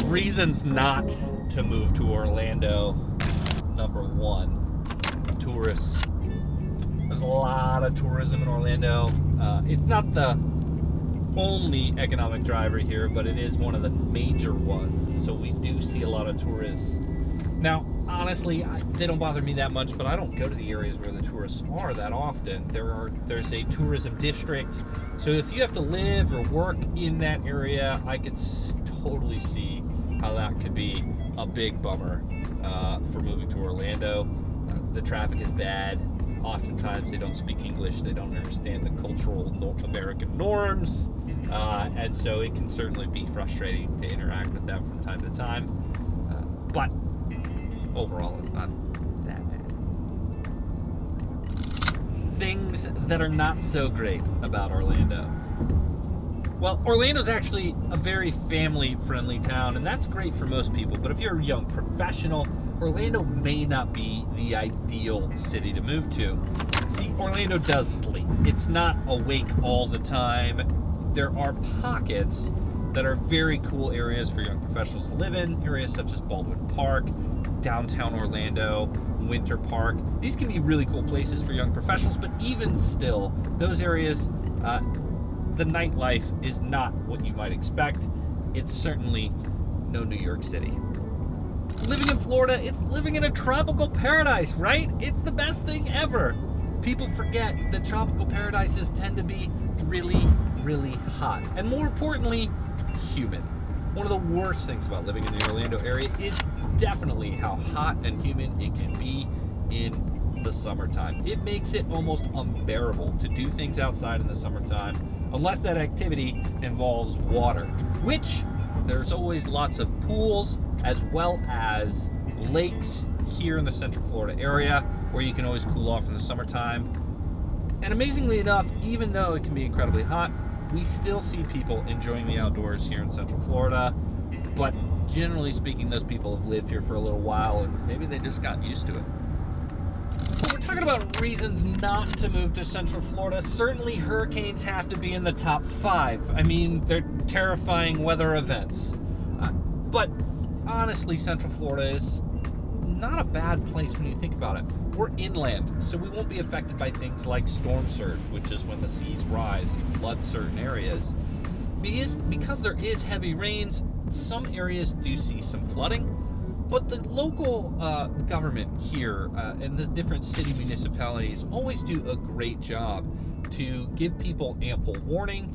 Reasons not to move to Orlando. Number one, tourists. There's a lot of tourism in Orlando. It's not the only economic driver here, but it is one of the major ones. So we do see a lot of tourists. Now, honestly, they don't bother me that much, but I don't go to the areas where the tourists are that often. There's a tourism district. So if you have to live or work in that area, I could totally see how that could be a big bummer for moving to Orlando. The traffic is bad. Oftentimes they don't speak English. They don't understand the cultural American norms. And so it can certainly be frustrating to interact with them from time to time. But overall, it's not that bad. Things that are not so great about Orlando. Well, Orlando's actually a very family-friendly town, and that's great for most people. But if you're a young professional, Orlando may not be the ideal city to move to. See, Orlando does sleep. It's not awake all the time. There are pockets that are very cool areas for young professionals to live in, areas such as Baldwin Park, downtown Orlando, Winter Park. These can be really cool places for young professionals, but even still, those areas, the nightlife is not what you might expect. It's certainly no New York City. Living in Florida, it's living in a tropical paradise, right? It's the best thing ever. People forget that tropical paradises tend to be really, really hot. And more importantly, humid. One of the worst things about living in the Orlando area is definitely how hot and humid it can be in the summertime. It makes it almost unbearable to do things outside in the summertime, unless that activity involves water, which there's always lots of pools as well as lakes here in the Central Florida area where you can always cool off in the summertime. And amazingly enough, even though it can be incredibly hot, we still see people enjoying the outdoors here in Central Florida. But generally speaking, those people have lived here for a little while and maybe they just got used to it. When we're talking about reasons not to move to Central Florida, certainly hurricanes have to be in the top 5. I mean, they're terrifying weather events. But honestly, Central Florida is not a bad place when you think about it. We're inland, so we won't be affected by things like storm surge, which is when the seas rise and flood certain areas. Because there is heavy rains, some areas do see some flooding, but the local government here and the different city municipalities always do a great job to give people ample warning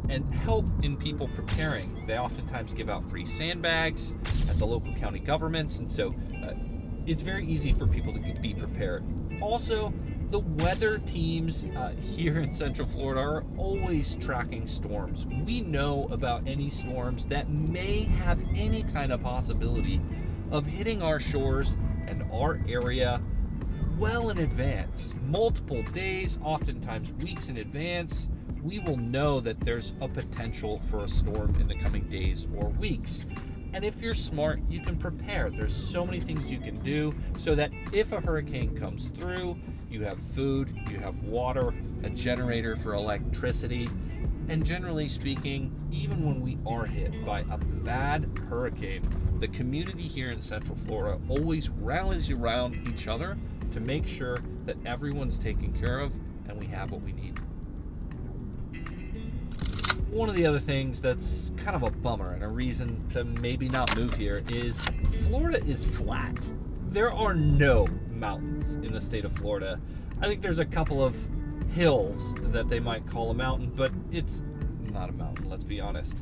and help in people preparing. They oftentimes give out free sandbags at the local county governments, and so it's very easy for people to be prepared. Also, the weather teams here in Central Florida are always tracking storms. We know about any storms that may have any kind of possibility of hitting our shores and our area well in advance. Multiple days, oftentimes weeks in advance, we will know that there's a potential for a storm in the coming days or weeks. And if you're smart, you can prepare. There's so many things you can do so that if a hurricane comes through, you have food, you have water, a generator for electricity. And generally speaking, even when we are hit by a bad hurricane, the community here in Central Florida always rallies around each other to make sure that everyone's taken care of and we have what we need. One of the other things that's kind of a bummer and a reason to maybe not move here is Florida is flat. There are no mountains in the state of Florida. I think there's a couple of hills that they might call a mountain, but it's not a mountain, let's be honest.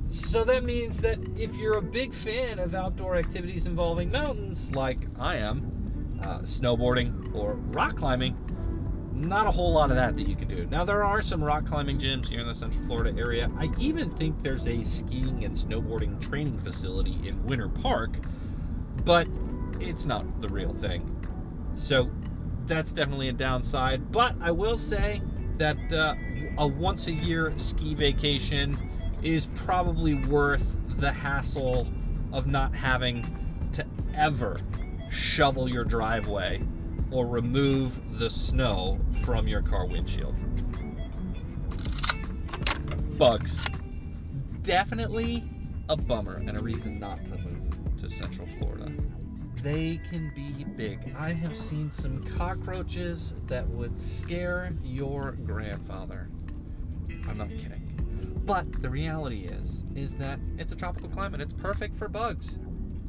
So that means that if you're a big fan of outdoor activities involving mountains, like I am, snowboarding or rock climbing, not a whole lot of that you can do. Now, there are some rock climbing gyms here in the Central Florida area. I even think there's a skiing and snowboarding training facility in Winter Park, but it's not the real thing. So that's definitely a downside. But I will say that a once a year ski vacation is probably worth the hassle of not having to ever shovel your driveway or remove the snow from your car windshield. Bugs. Definitely a bummer and a reason not to move to Central Florida. They can be big. I have seen some cockroaches that would scare your grandfather. I'm not kidding. But the reality is that it's a tropical climate. It's perfect for bugs.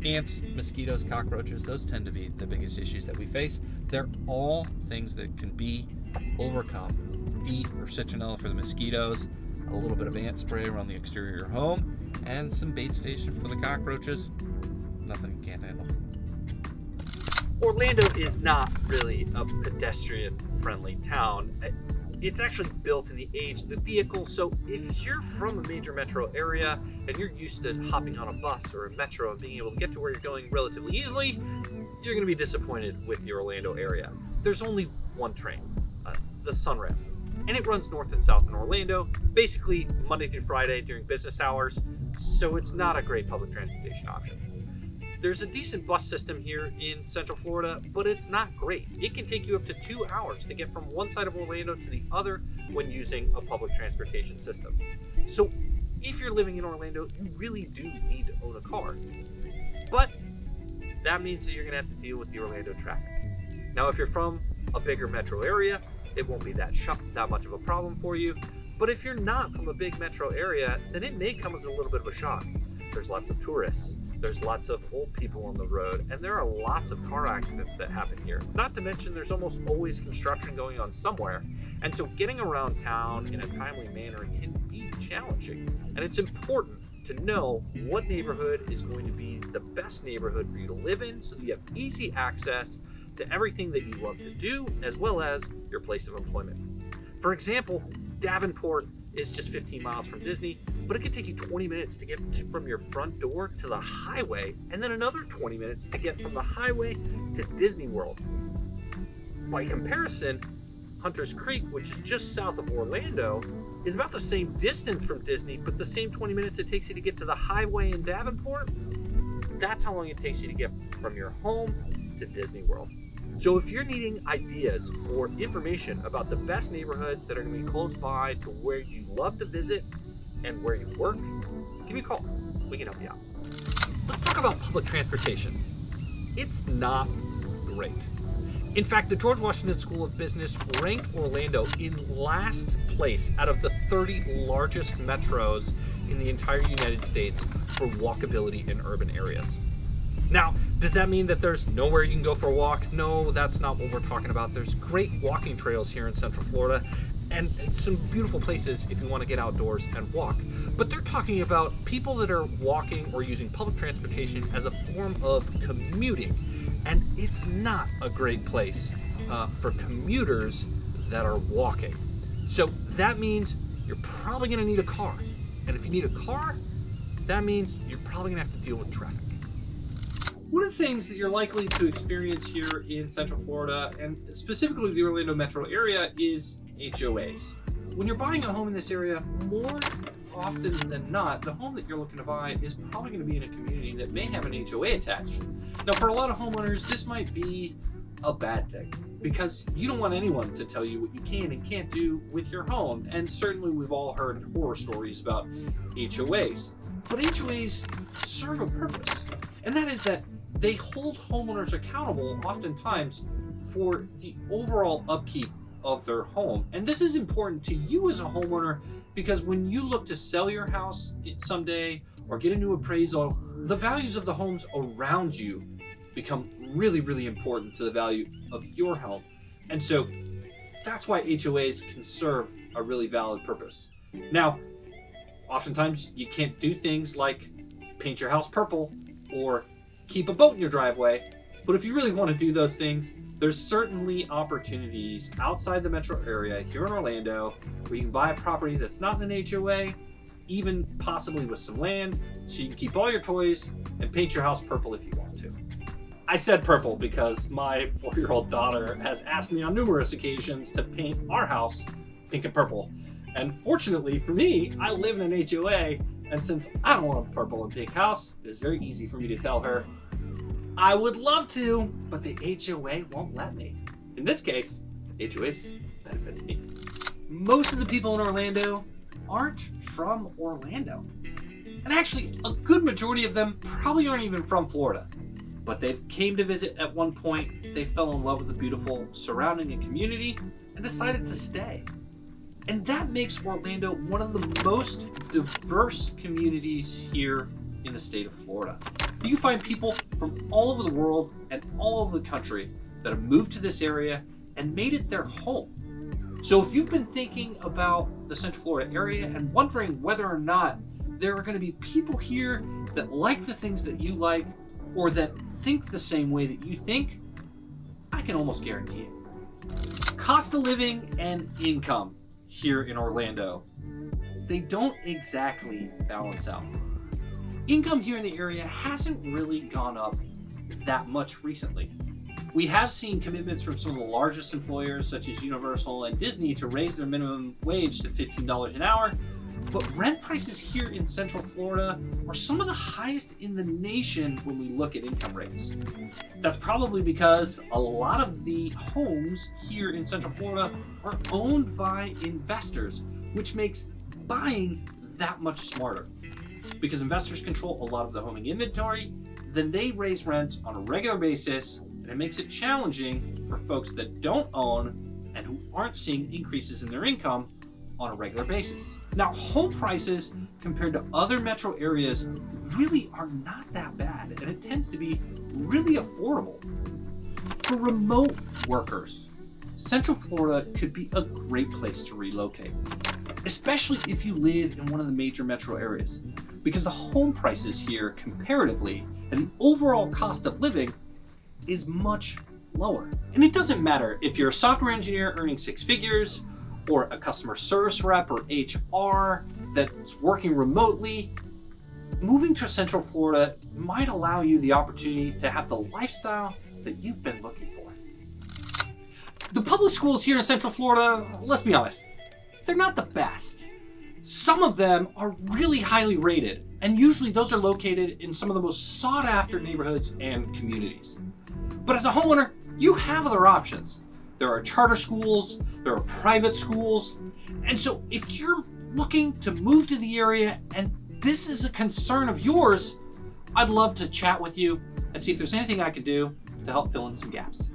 Ants, mosquitoes, cockroaches, those tend to be the biggest issues that we face. They're all things that can be overcome. DEET or citronella for the mosquitoes, a little bit of ant spray around the exterior of your home, and some bait station for the cockroaches. Nothing you can't handle. Orlando is not really a pedestrian-friendly town. It's actually built in the age of the vehicle, so if you're from a major metro area and you're used to hopping on a bus or a metro and being able to get to where you're going relatively easily, you're going to be disappointed with the Orlando area. There's only one train, the Sunrail, and it runs north and south in Orlando, basically Monday through Friday during business hours, so it's not a great public transportation option. There's a decent bus system here in Central Florida, but it's not great. It can take you up to 2 hours to get from one side of Orlando to the other when using a public transportation system. So if you're living in Orlando, you really do need to own a car. But that means that you're gonna have to deal with the Orlando traffic. Now, if you're from a bigger metro area, it won't be that much of a problem for you. But if you're not from a big metro area, then it may come as a little bit of a shock. There's lots of tourists. There's lots of old people on the road, and there are lots of car accidents that happen here. Not to mention there's almost always construction going on somewhere, and so getting around town in a timely manner can be challenging. And it's important to know what neighborhood is going to be the best neighborhood for you to live in so that you have easy access to everything that you love to do, as well as your place of employment. For example, Davenport is just 15 miles from Disney, but it could take you 20 minutes to get from your front door to the highway, and then another 20 minutes to get from the highway to Disney World. By comparison, Hunters Creek, which is just south of Orlando, is about the same distance from Disney, but the same 20 minutes it takes you to get to the highway in Davenport, that's how long it takes you to get from your home to Disney World. So if you're needing ideas or information about the best neighborhoods that are going to be close by to where you love to visit and where you work, give me a call. We can help you out. Let's talk about public transportation. It's not great. In fact, the George Washington School of Business ranked Orlando in last place out of the 30 largest metros in the entire United States for walkability in urban areas. Now, does that mean that there's nowhere you can go for a walk? No, that's not what we're talking about. There's great walking trails here in Central Florida and some beautiful places if you want to get outdoors and walk. But they're talking about people that are walking or using public transportation as a form of commuting. And it's not a great place for commuters that are walking. So that means you're probably going to need a car. And if you need a car, that means you're probably going to have to deal with traffic. One of the things that you're likely to experience here in Central Florida, and specifically the Orlando metro area, is HOAs. When you're buying a home in this area, more often than not, the home that you're looking to buy is probably going to be in a community that may have an HOA attached. Now, for a lot of homeowners, this might be a bad thing because you don't want anyone to tell you what you can and can't do with your home. And certainly we've all heard horror stories about HOAs. But HOAs serve a purpose, and that is that they hold homeowners accountable oftentimes for the overall upkeep of their home. And this is important to you as a homeowner because when you look to sell your house someday or get a new appraisal, the values of the homes around you become really, really important to the value of your home. And so that's why HOAs can serve a really valid purpose. Now, oftentimes you can't do things like paint your house purple or keep a boat in your driveway, but if you really want to do those things, there's certainly opportunities outside the metro area here in Orlando where you can buy a property that's not in an HOA, even possibly with some land, so you can keep all your toys and paint your house purple if you want to. I said purple because my 4-year-old daughter has asked me on numerous occasions to paint our house pink and purple. And fortunately for me, I live in an HOA, and since I don't want a purple and pink house, it's very easy for me to tell her, I would love to, but the HOA won't let me. In this case, HOAs benefit me. Most of the people in Orlando aren't from Orlando. And actually, a good majority of them probably aren't even from Florida. But they came to visit at one point, they fell in love with the beautiful surrounding and community, and decided to stay. And that makes Orlando one of the most diverse communities here in the state of Florida. You can find people from all over the world and all over the country that have moved to this area and made it their home. So if you've been thinking about the Central Florida area and wondering whether or not there are going to be people here that like the things that you like or that think the same way that you think, I can almost guarantee it. Cost of living and income here in Orlando, they don't exactly balance out. Income here in the area hasn't really gone up that much recently. We have seen commitments from some of the largest employers such as Universal and Disney to raise their minimum wage to $15 an hour, but rent prices here in Central Florida are some of the highest in the nation when we look at income rates. That's probably because a lot of the homes here in Central Florida are owned by investors, which makes buying that much smarter. Because investors control a lot of the homing inventory, then they raise rents on a regular basis, and it makes it challenging for folks that don't own and who aren't seeing increases in their income on a regular basis. Now, home prices compared to other metro areas really are not that bad, and it tends to be really affordable. For remote workers, Central Florida could be a great place to relocate, especially if you live in one of the major metro areas, because the home prices here comparatively and the overall cost of living is much lower. And it doesn't matter if you're a software engineer earning six figures, or a customer service rep or HR that's working remotely. Moving to Central Florida might allow you the opportunity to have the lifestyle that you've been looking for. The public schools here in Central Florida, let's be honest, they're not the best. Some of them are really highly rated, and usually those are located in some of the most sought after neighborhoods and communities. But as a homeowner, you have other options. There are charter schools, there are private schools, and so if you're looking to move to the area and this is a concern of yours, I'd love to chat with you and see if there's anything I could do to help fill in some gaps.